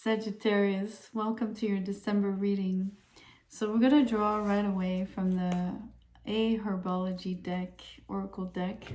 Sagittarius, welcome to your December reading. So we're going to draw right away from the A Herbology deck, Oracle deck.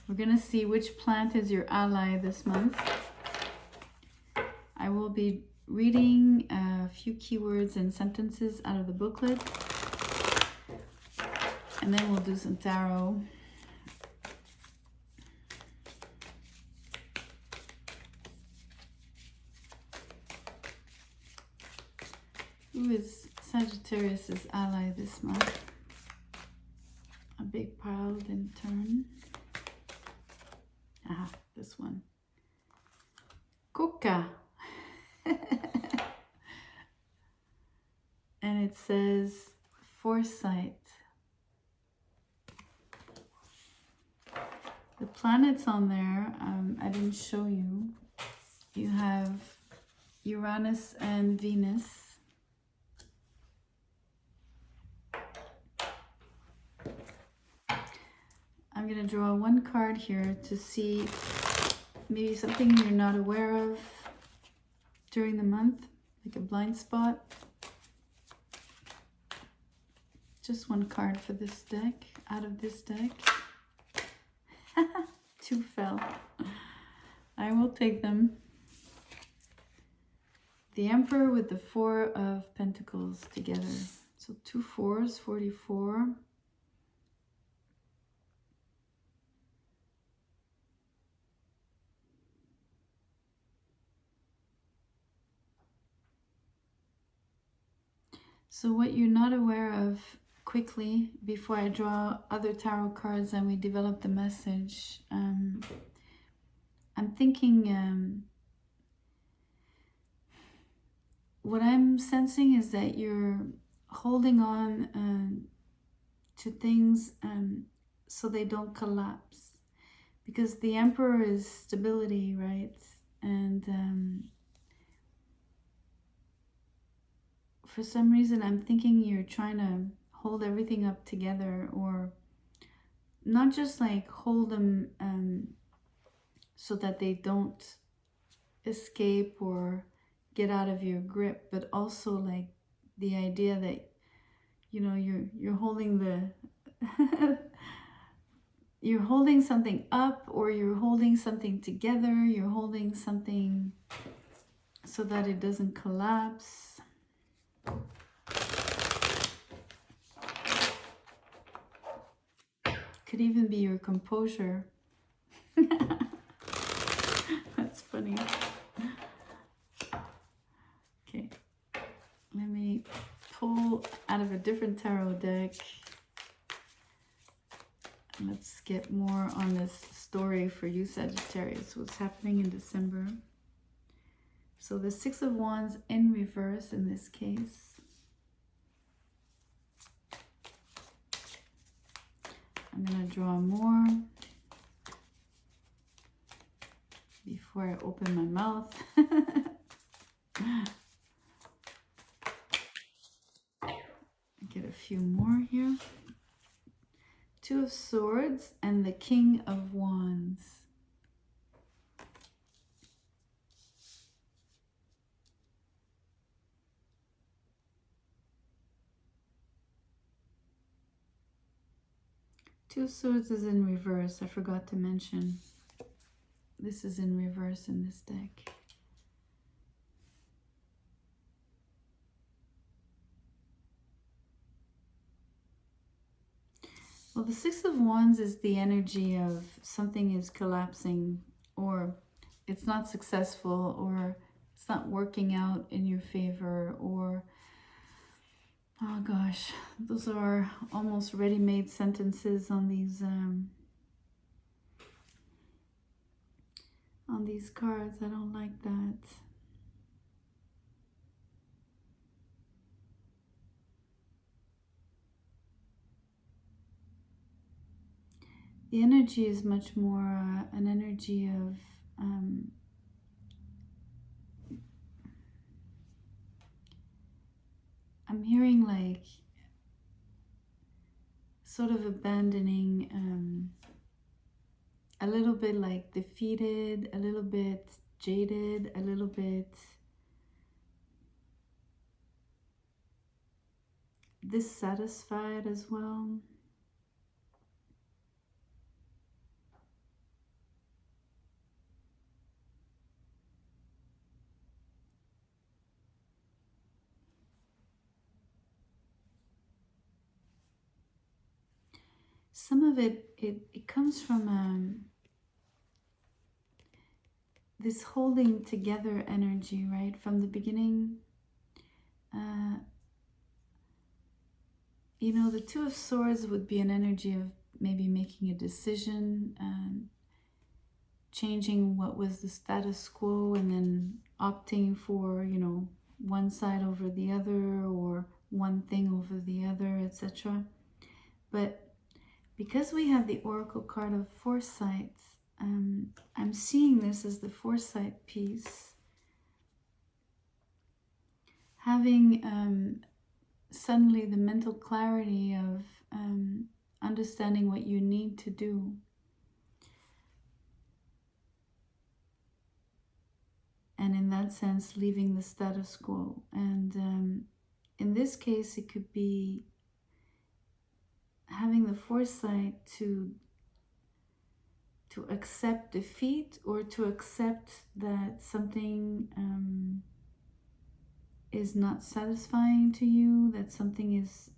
We're going to see which plant is your ally this month. I will be reading a few keywords and sentences out of the booklet. And then we'll do some tarot. Who is Sagittarius' ally this month? A big pile didn't turn. Ah, this one. Coca. And it says Foresight. The planets on there, I didn't show you. You have Uranus and Venus. I'm going to draw one card here to see maybe something you're not aware of during the month, like a blind spot. Just one card for this deck, out of this deck. Two fell. I will take them. The Emperor with the Four of Pentacles together. So 2 4s, 44. So what you're not aware of, quickly, before I draw other tarot cards and we develop the message, I'm thinking, what I'm sensing is that you're holding on to things so they don't collapse. Because the Emperor is stability, right? And for some reason, I'm thinking you're trying to hold everything up together, or not just like hold them so that they don't escape or get out of your grip, but also like the idea that, you know, you're holding the you're holding something up, or you're holding something together, you're holding something so that it doesn't collapse. Could even be your composure. That's funny. Okay, let me pull out of a different tarot deck. Let's get more on this story for you, Sagittarius. What's happening in December? So the Six of Wands in reverse in this case. I'm going to draw more before I open my mouth. Get a few more here. Two of Swords and the King of Wands. Two of Swords is in reverse. I forgot to mention. This is in reverse in this deck. Well, the Six of Wands is the energy of something is collapsing, or it's not successful, or it's not working out in your favor, or, oh gosh, those are almost ready-made sentences on these cards. I don't like that. The energy is much more an energy of I'm hearing like sort of abandoning, a little bit like defeated, a little bit jaded, a little bit dissatisfied as well. Some of it comes from this holding together energy, right? From the beginning, uh, you know, the Two of Swords would be an energy of maybe making a decision, changing what was the status quo, and then opting for, you know, one side over the other or one thing over the other, etc. But because we have the Oracle card of Foresight, I'm seeing this as the Foresight piece. Having suddenly the mental clarity of understanding what you need to do. And in that sense, leaving the status quo. And in this case, it could be having the foresight to accept defeat, or to accept that something is not satisfying to you, that something is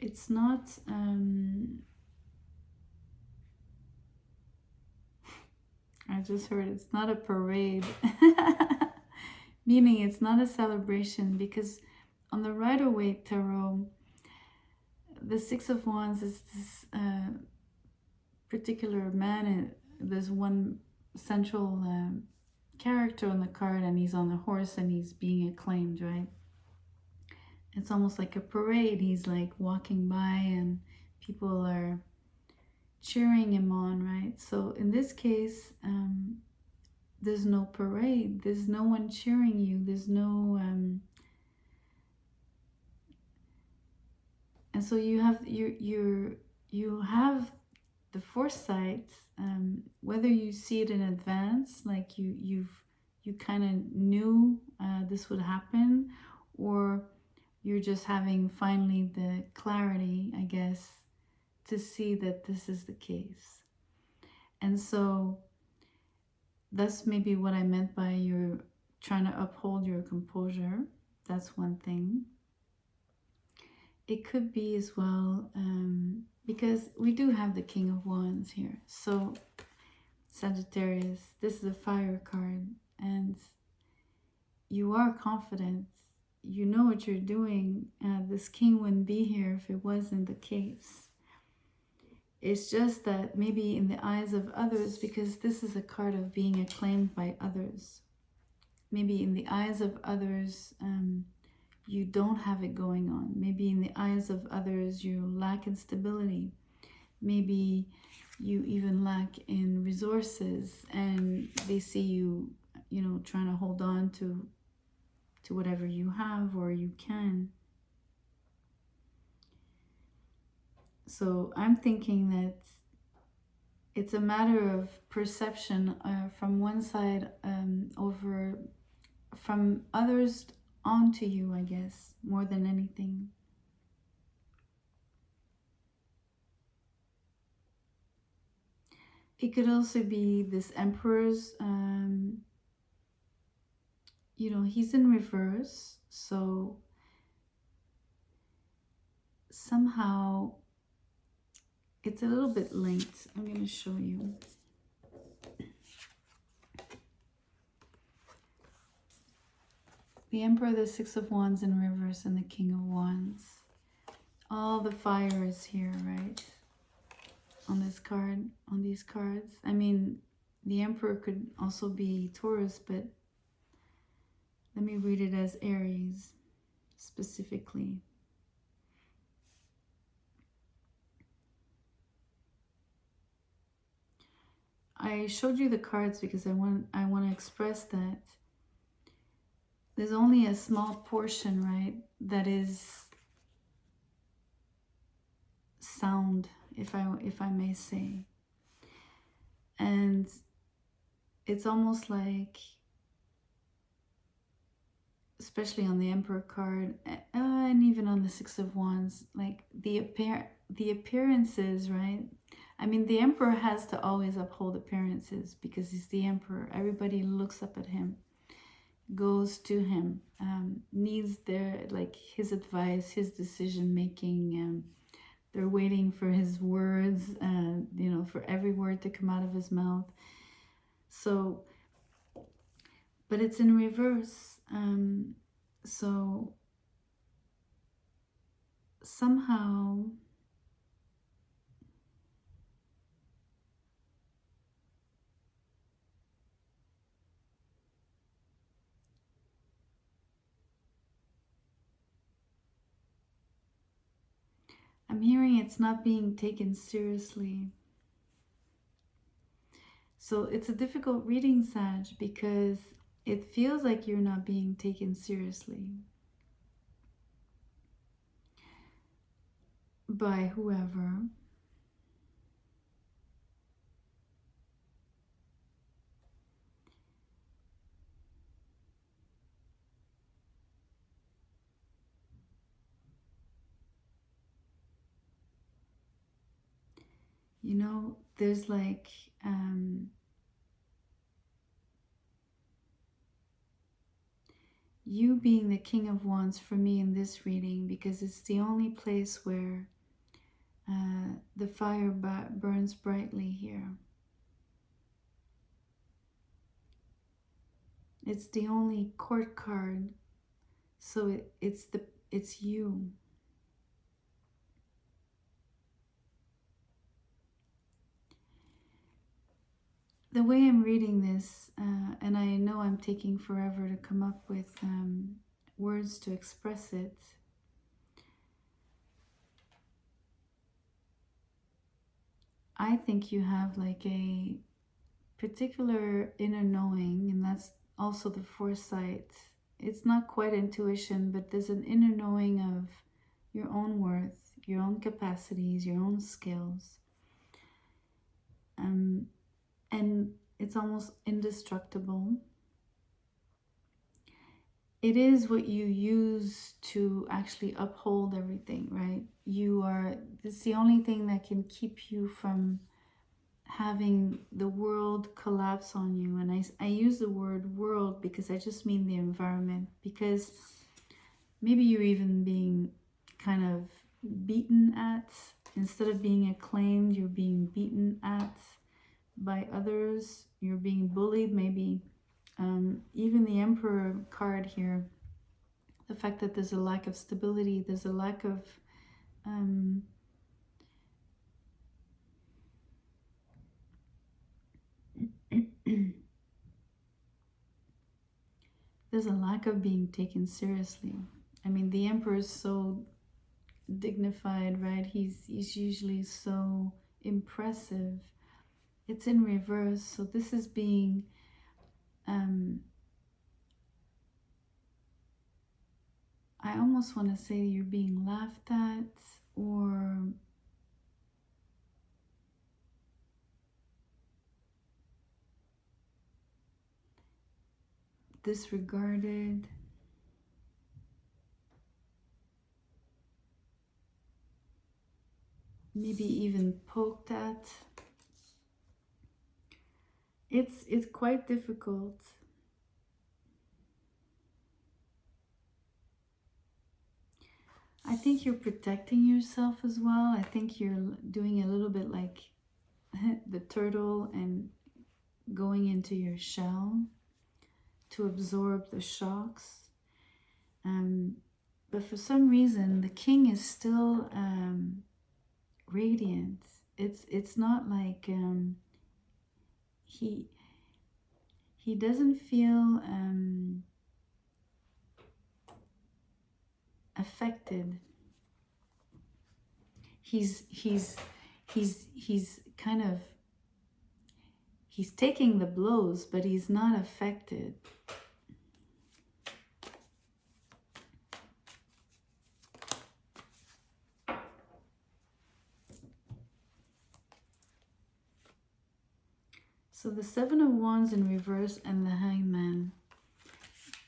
it's not I just heard it's not a parade. Meaning it's not a celebration, because on the Rider-Waite Tarot, the Six of Wands is this particular man, and there's one central character on the card, and he's on the horse and he's being acclaimed, right? It's almost like a parade. He's like walking by and people are cheering him on, right? So in this case, there's no parade. There's no one cheering you. There's no and so you have you have the foresight, whether you see it in advance, like you kind of knew this would happen, or you're just having finally the clarity, I guess, to see that this is the case. And so that's maybe what I meant by you're trying to uphold your composure. That's one thing. It could be as well, because we do have the King of Wands here. So Sagittarius, this is a fire card, and you are confident. You know what you're doing. This king wouldn't be here if it wasn't the case. It's just that maybe in the eyes of others, because this is a card of being acclaimed by others, maybe in the eyes of others, you don't have it going on. Maybe in the eyes of others, you lack in stability. Maybe you even lack in resources, and they see you, you know, trying to hold on to whatever you have or you can. So I'm thinking that it's a matter of perception from one side over from others onto you, I guess, more than anything. It could also be this Emperor's, you know, he's in reverse, so somehow it's a little bit linked. I'm going to show you. The Emperor, the Six of Wands in reverse, and the King of Wands. All the fire is here, right? On this card, on these cards. I mean, the Emperor could also be Taurus, but let me read it as Aries, specifically. I showed you the cards because I want to express that there's only a small portion, right, that is sound, if I may say. And it's almost like, especially on the Emperor card, and even on the Six of Wands, like the appearances, right? I mean, the Emperor has to always uphold appearances because he's the Emperor. Everybody looks up at him, goes to him, needs their, like, his advice, his decision making. They're waiting for his words, you know, for every word to come out of his mouth. So, but it's in reverse. So somehow I'm hearing it's not being taken seriously. So it's a difficult reading, Sag, because it feels like you're not being taken seriously by whoever. You know, there's like, you being the King of Wands for me in this reading, because it's the only place where the fire burns brightly here. It's the only court card, so it's you. The way I'm reading this, and I know I'm taking forever to come up with words to express it, I think you have like a particular inner knowing, and that's also the foresight. It's not quite intuition, but there's an inner knowing of your own worth, your own capacities, your own skills. And it's almost indestructible. It is what you use to actually uphold everything, right? It's the only thing that can keep you from having the world collapse on you. And I use the word world because I just mean the environment, because maybe you're even being kind of beaten at. Instead of being acclaimed, you're being beaten at by others. You're being bullied, maybe. Even the Emperor card here, the fact that there's a lack of stability, there's a lack of there's a lack of being taken seriously. I mean, the Emperor is so dignified, right? He's usually so impressive. It's in reverse. So this is being I almost want to say you're being laughed at or disregarded. Maybe even poked at. It's quite difficult. I think you're protecting yourself as well. I think you're doing a little bit like the turtle and going into your shell to absorb the shocks. But for some reason, the king is still radiant. It's not like he doesn't feel affected. He's kind of, he's taking the blows, but he's not affected. So the Seven of Wands in reverse and the Hangman.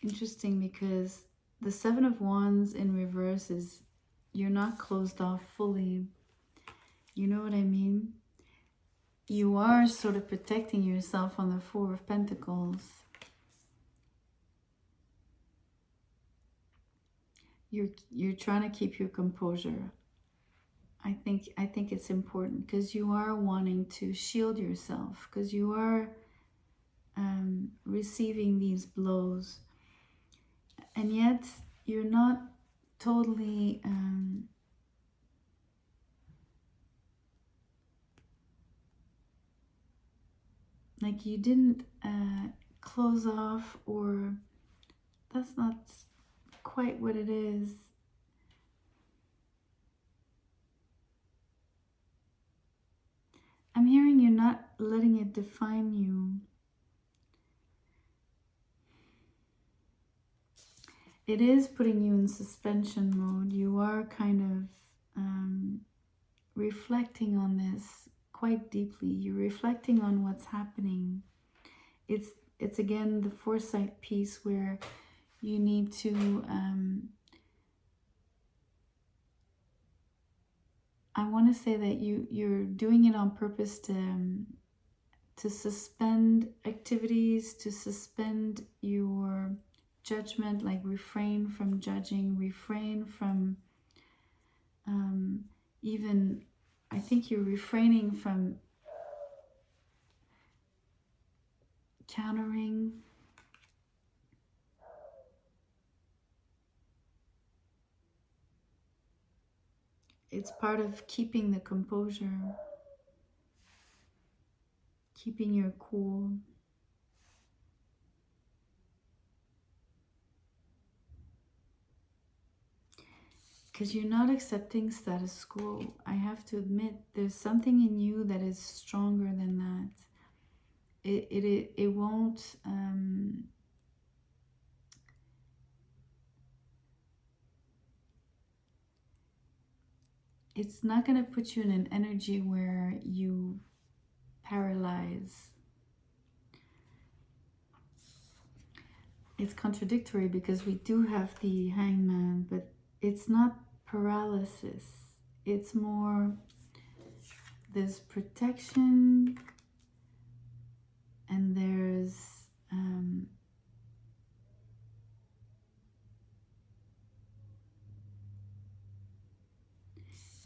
Interesting, because the Seven of Wands in reverse is you're not closed off fully. You know what I mean? You are sort of protecting yourself on the Four of Pentacles. You're trying to keep your composure. I think it's important because you are wanting to shield yourself, because you are receiving these blows, and yet you're not totally like you didn't close off, or that's not quite what it is. I'm hearing you're not letting it define you. It is putting you in suspension mode. You are kind of reflecting on this quite deeply. You're reflecting on what's happening. It's again the Foresight piece where you need to I want to say that you're doing it on purpose to suspend activities, to suspend your judgment, like refrain from judging, refrain from even, I think you're refraining from countering. It's part of keeping the composure, keeping your cool. Because you're not accepting status quo. I have to admit, there's something in you that is stronger than that. It won't it's not going to put you in an energy where you paralyze. It's contradictory because we do have the Hangman, but it's not paralysis. It's more there's protection, and there's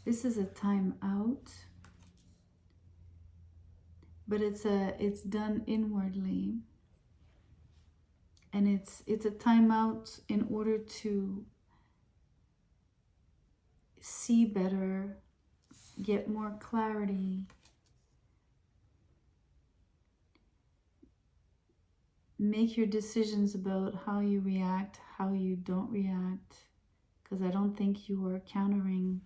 this is a time out, but it's done inwardly, and it's a time out in order to see better, get more clarity, make your decisions about how you react, how you don't react, because I don't think you are countering.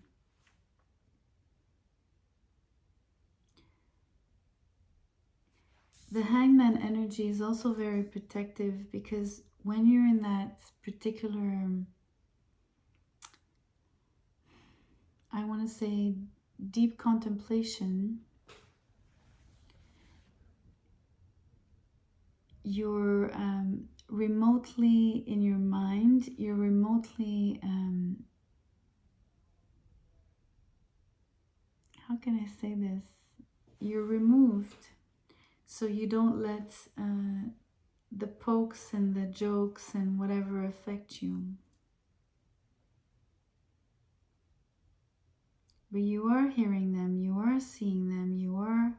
The Hangman energy is also very protective, because when you're in that particular, I want to say, deep contemplation, you're remotely in your mind, you're remotely, how can I say this? You're removed, so you don't let the pokes and the jokes and whatever affect you. But you are hearing them, you are seeing them, you are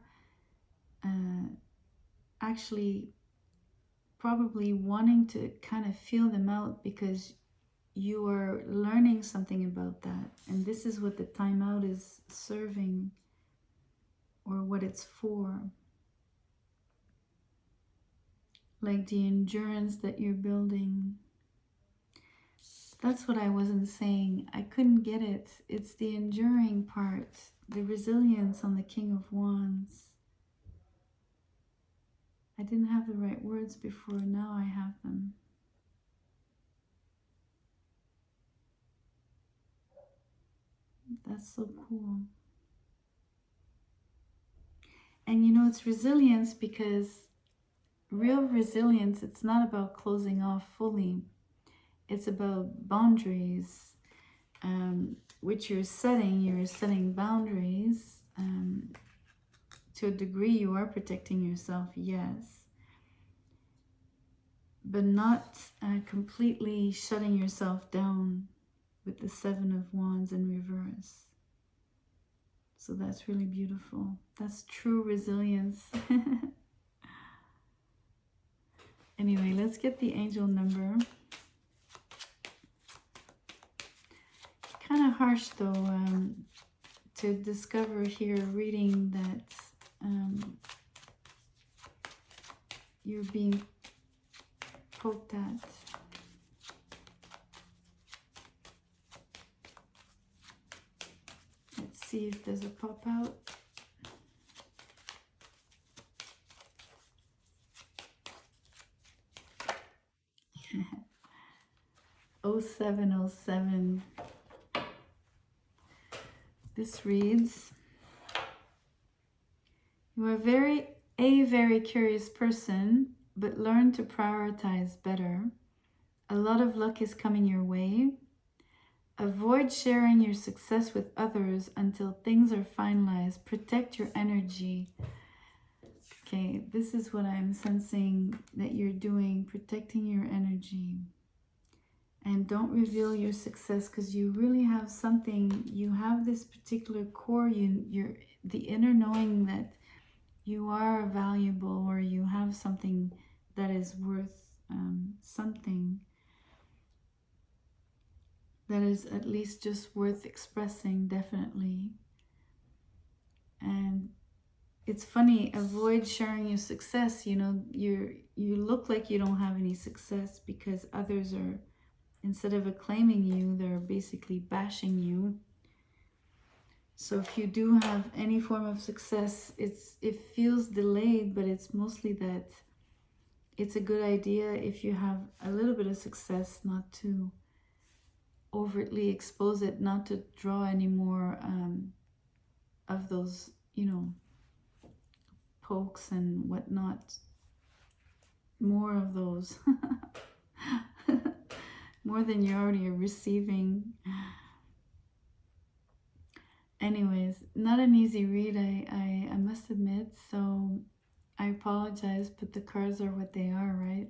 actually probably wanting to kind of feel them out, because you are learning something about that. And this is what the timeout is serving, or what it's for. Like the endurance that you're building. That's what I wasn't saying. I couldn't get it. It's the enduring part, the resilience on the King of Wands. I didn't have the right words before, now I have them. That's so cool. And you know, it's resilience, because real resilience, it's not about closing off fully. It's about boundaries, which you're setting. You're setting boundaries. To a degree, you are protecting yourself, yes, but not completely shutting yourself down with the Seven of Wands in reverse. So that's really beautiful. That's true resilience. Anyway, let's get the angel number. Kind of harsh though, to discover here reading that you're being poked at. Let's see if there's a pop out. Oh, 0707. This reads, you are a very curious person, but learn to prioritize better. A lot of luck is coming your way. Avoid sharing your success with others until things are finalized. Protect your energy. Okay, this is what I'm sensing that you're doing, protecting your energy. And don't reveal your success, because you really have something. You have this particular core, you're the inner knowing that you are valuable, or you have something that is worth something that is at least just worth expressing, definitely. And it's funny, avoid sharing your success. You know, you look like you don't have any success because others are, instead of acclaiming you, they're basically bashing you. So if you do have any form of success, it feels delayed, but it's mostly that it's a good idea, if you have a little bit of success, not to overtly expose it, not to draw any more of those, you know, pokes and whatnot. More of those. More than you already are receiving. Anyways, not an easy read, I must admit, so I apologize, but the cards are what they are, right?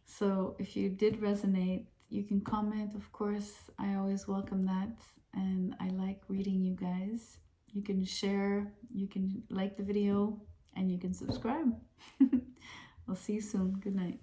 So if you did resonate, you can comment, of course. I always welcome that, and I like reading you guys. You can share, you can like the video, and you can subscribe. I'll see you soon. Good night.